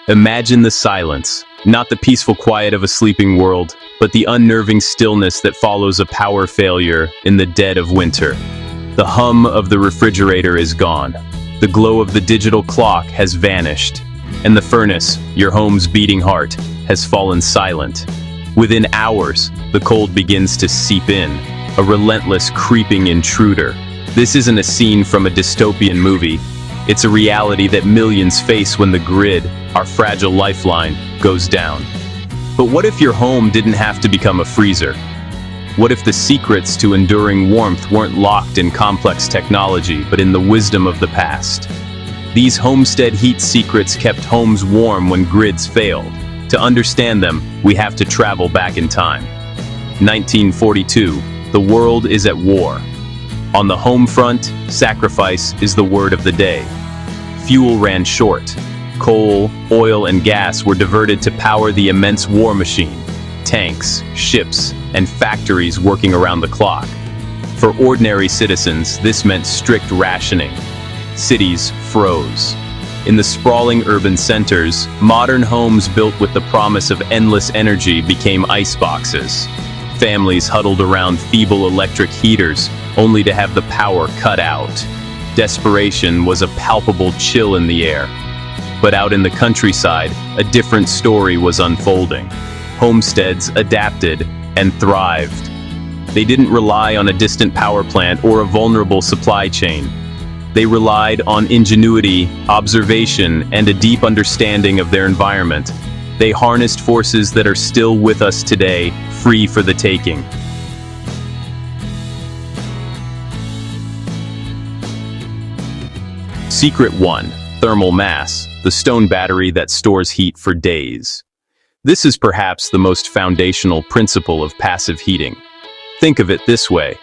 Imagine the silence, not the peaceful quiet of a sleeping world, but the unnerving stillness that follows a power failure in the dead of winter. The hum of the refrigerator is gone. The glow of the digital clock has vanished. And the furnace, your home's beating heart, has fallen silent. Within hours, the cold begins to seep in, a relentless creeping intruder. This isn't a scene from a dystopian movie. It's a reality that millions face when the grid, our fragile lifeline, goes down. But what if your home didn't have to become a freezer? What if the secrets to enduring warmth weren't locked in complex technology, but in the wisdom of the past? These homestead heat secrets kept homes warm when grids failed. To understand them, we have to travel back in time. 1942, the world is at war. On the home front, sacrifice is the word of the day. Fuel ran short. Coal, oil, and gas were diverted to power the immense war machine. Tanks, ships, and factories working around the clock. For ordinary citizens, this meant strict rationing. Cities froze. In the sprawling urban centers, modern homes built with the promise of endless energy became iceboxes. Families huddled around feeble electric heaters, only to have the power cut out. Desperation was a palpable chill in the air. But out in the countryside, a different story was unfolding. Homesteads adapted and thrived. They didn't rely on a distant power plant or a vulnerable supply chain. They relied on ingenuity, observation, and a deep understanding of their environment. They harnessed forces that are still with us today, free for the taking. Secret 1. Thermal mass, the stone battery that stores heat for days. This is perhaps the most foundational principle of passive heating. Think of it this way.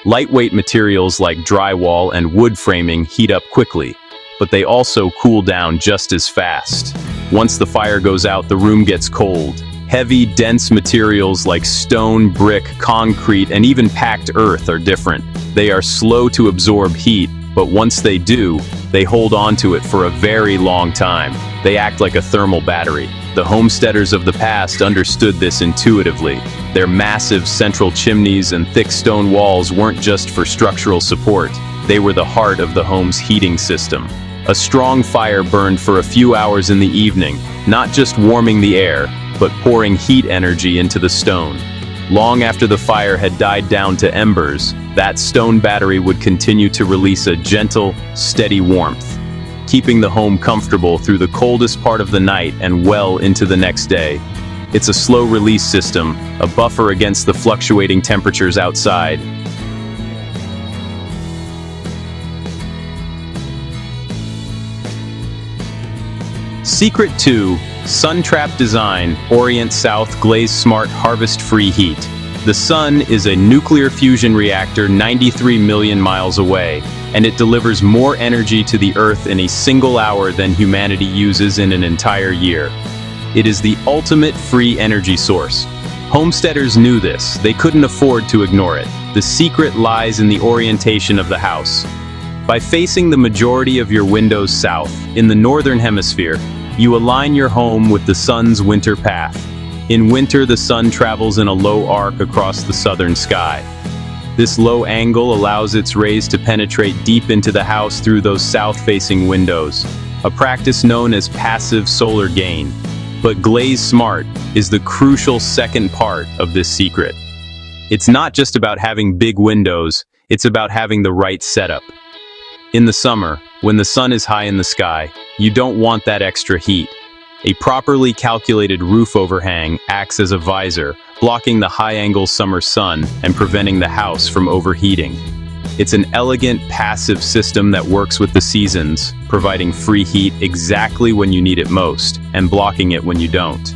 Lightweight materials like drywall and wood framing heat up quickly, but they also cool down just as fast. Once the fire goes out, the room gets cold. Heavy, dense materials like stone, brick, concrete, and even packed earth are different. They are slow to absorb heat, but once they do, they hold on to it for a very long time. They act like a thermal battery. The homesteaders of the past understood this intuitively. Their massive central chimneys and thick stone walls weren't just for structural support. They were the heart of the home's heating system. A strong fire burned for a few hours in the evening, not just warming the air, but pouring heat energy into the stone. Long after the fire had died down to embers, that stone battery would continue to release a gentle, steady warmth, keeping the home comfortable through the coldest part of the night and well into the next day. It's a slow-release system, a buffer against the fluctuating temperatures outside. Secret 2. Sun-trap design, orient south, glaze smart, harvest-free heat. The sun is a nuclear fusion reactor 93 million miles away, and it delivers more energy to the Earth in a single hour than humanity uses in an entire year. It is the ultimate free energy source. Homesteaders knew this. They couldn't afford to ignore it. The secret lies in the orientation of the house. By facing the majority of your windows south, in the northern hemisphere, you align your home with the sun's winter path. In winter, the sun travels in a low arc across the southern sky. This low angle allows its rays to penetrate deep into the house through those south-facing windows, a practice known as passive solar gain. But Glaze Smart is the crucial second part of this secret. It's not just about having big windows, it's about having the right setup. In the summer, when the sun is high in the sky, you don't want that extra heat. A properly calculated roof overhang acts as a visor, blocking the high-angle summer sun and preventing the house from overheating. It's an elegant, passive system that works with the seasons, providing free heat exactly when you need it most, and blocking it when you don't.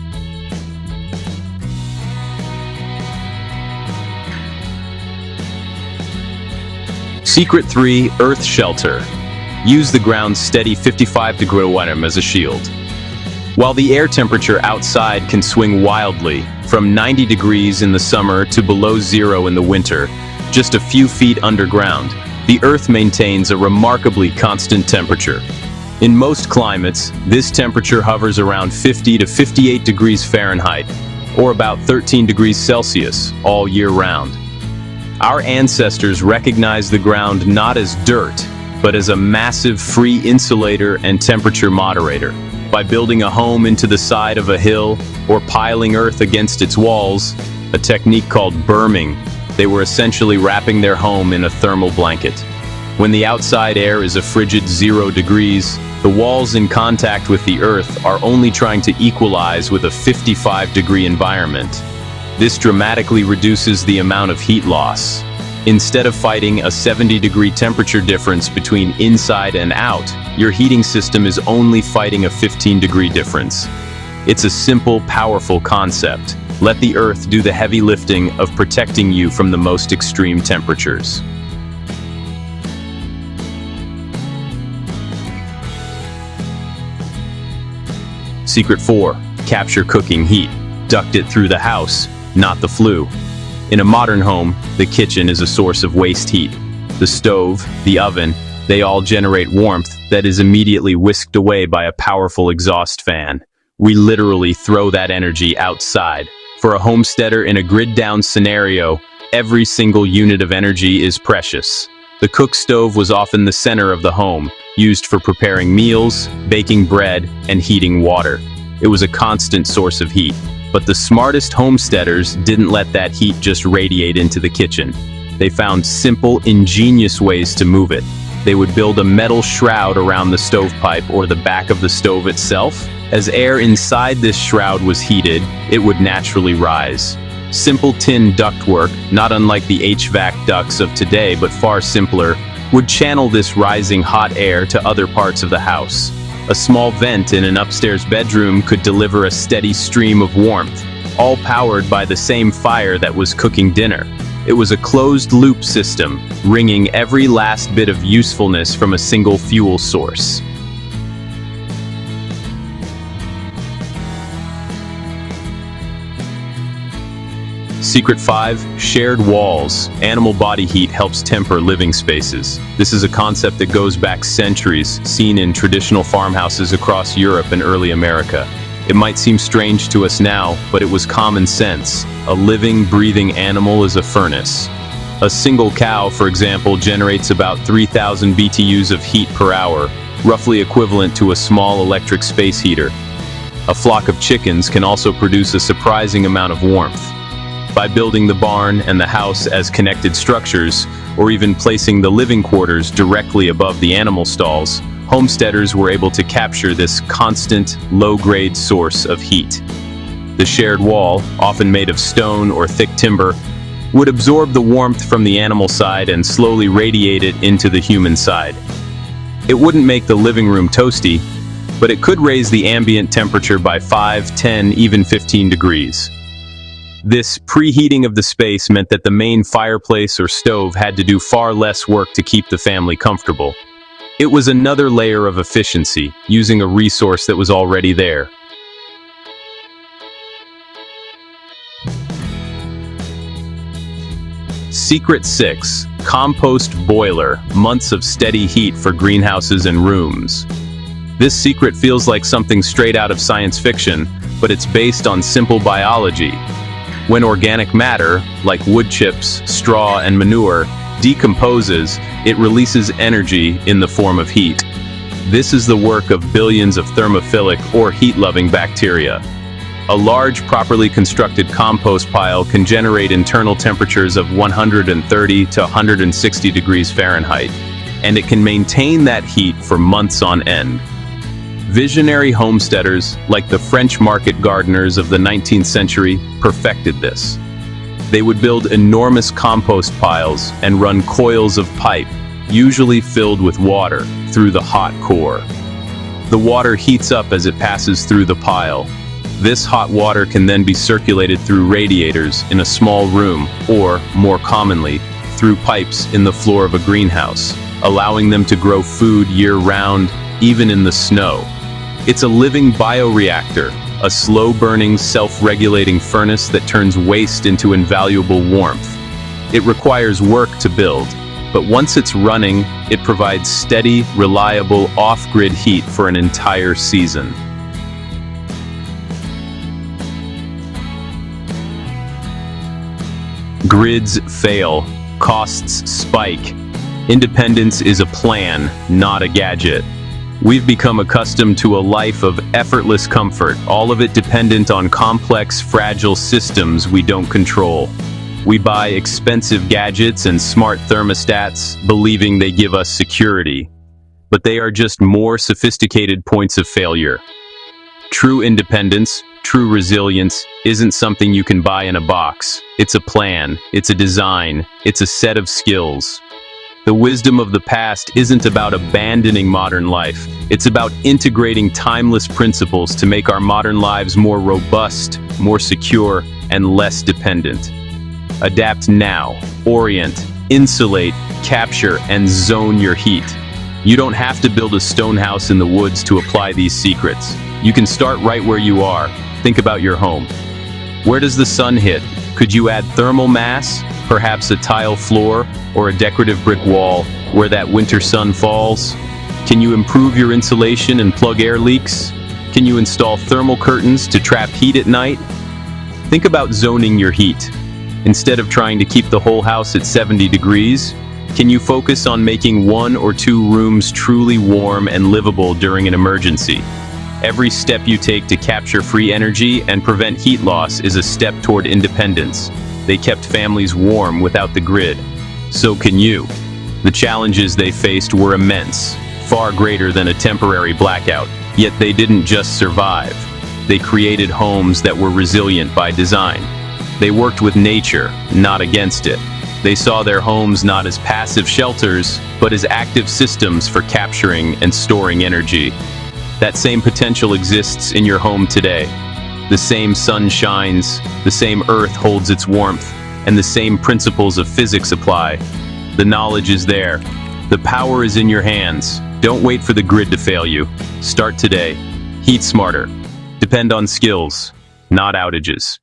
Secret 3. Earth Shelter. Use the ground's steady 55-degree weather as a shield. While the air temperature outside can swing wildly, from 90 degrees in the summer to below zero in the winter, just a few feet underground, the Earth maintains a remarkably constant temperature. In most climates, this temperature hovers around 50 to 58 degrees Fahrenheit, or about 13 degrees Celsius, all year round. Our ancestors recognized the ground not as dirt, but as a massive free insulator and temperature moderator. By building a home into the side of a hill or piling earth against its walls, a technique called berming, they were essentially wrapping their home in a thermal blanket. When the outside air is a frigid 0 degrees, the walls in contact with the earth are only trying to equalize with a 55-degree environment. This dramatically reduces the amount of heat loss. Instead of fighting a 70-degree temperature difference between inside and out, your heating system is only fighting a 15-degree difference. It's a simple, powerful concept. Let the earth do the heavy lifting of protecting you from the most extreme temperatures. Secret 4. Capture cooking heat. Duct it through the house, not the flue. In a modern home, the kitchen is a source of waste heat. The stove, the oven, they all generate warmth that is immediately whisked away by a powerful exhaust fan. We literally throw that energy outside. For a homesteader in a grid-down scenario, every single unit of energy is precious. The cook stove was often the center of the home, used for preparing meals, baking bread, and heating water. It was a constant source of heat. But the smartest homesteaders didn't let that heat just radiate into the kitchen. They found simple, ingenious ways to move it. They would build a metal shroud around the stovepipe or the back of the stove itself. As air inside this shroud was heated, it would naturally rise. Simple tin ductwork, not unlike the HVAC ducts of today but far simpler, would channel this rising hot air to other parts of the house. A small vent in an upstairs bedroom could deliver a steady stream of warmth, all powered by the same fire that was cooking dinner. It was a closed-loop system, wringing every last bit of usefulness from a single fuel source. Secret 5. Shared walls. Animal body heat helps temper living spaces. This is a concept that goes back centuries, seen in traditional farmhouses across Europe and early America. It might seem strange to us now, but it was common sense. A living, breathing animal is a furnace. A single cow, for example, generates about 3,000 BTUs of heat per hour, roughly equivalent to a small electric space heater. A flock of chickens can also produce a surprising amount of warmth. By building the barn and the house as connected structures, or even placing the living quarters directly above the animal stalls, homesteaders were able to capture this constant, low-grade source of heat. The shared wall, often made of stone or thick timber, would absorb the warmth from the animal side and slowly radiate it into the human side. It wouldn't make the living room toasty, but it could raise the ambient temperature by 5, 10, even 15 degrees. This preheating of the space meant that the main fireplace or stove had to do far less work to keep the family comfortable. It was another layer of efficiency, using a resource that was already there. Secret 6. Compost boiler. Months of steady heat for greenhouses and rooms. This secret feels like something straight out of science fiction, but it's based on simple biology. When organic matter, like wood chips, straw, and manure, decomposes, it releases energy in the form of heat. This is the work of billions of thermophilic or heat-loving bacteria. A large, properly constructed compost pile can generate internal temperatures of 130 to 160 degrees Fahrenheit, and it can maintain that heat for months on end. Visionary homesteaders, like the French market gardeners of the 19th century, perfected this. They would build enormous compost piles and run coils of pipe, usually filled with water, through the hot core. The water heats up as it passes through the pile. This hot water can then be circulated through radiators in a small room, or, more commonly, through pipes in the floor of a greenhouse, allowing them to grow food year-round, even in the snow. It's a living bioreactor, a slow-burning, self-regulating furnace that turns waste into invaluable warmth. It requires work to build, but once it's running, it provides steady, reliable, off-grid heat for an entire season. Grids fail, costs spike. Independence is a plan, not a gadget. We've become accustomed to a life of effortless comfort, all of it dependent on complex, fragile systems we don't control. We buy expensive gadgets and smart thermostats, believing they give us security. But they are just more sophisticated points of failure. True independence, true resilience, isn't something you can buy in a box. It's a plan, it's a design, it's a set of skills. The wisdom of the past isn't about abandoning modern life. It's about integrating timeless principles to make our modern lives more robust, more secure, and less dependent. Adapt now, orient, insulate, capture, and zone your heat. You don't have to build a stone house in the woods to apply these secrets. You can start right where you are. Think about your home. Where does the sun hit? Could you add thermal mass? Perhaps a tile floor or a decorative brick wall where that winter sun falls? Can you improve your insulation and plug air leaks? Can you install thermal curtains to trap heat at night? Think about zoning your heat. Instead of trying to keep the whole house at 70 degrees, can you focus on making 1 or 2 rooms truly warm and livable during an emergency? Every step you take to capture free energy and prevent heat loss is a step toward independence. They kept families warm without the grid. So can you. The challenges they faced were immense, far greater than a temporary blackout. Yet they didn't just survive. They created homes that were resilient by design. They worked with nature, not against it. They saw their homes not as passive shelters, but as active systems for capturing and storing energy. That same potential exists in your home today. The same sun shines, the same earth holds its warmth, and the same principles of physics apply. The knowledge is there. The power is in your hands. Don't wait for the grid to fail you. Start today. Heat smarter. Depend on skills, not outages.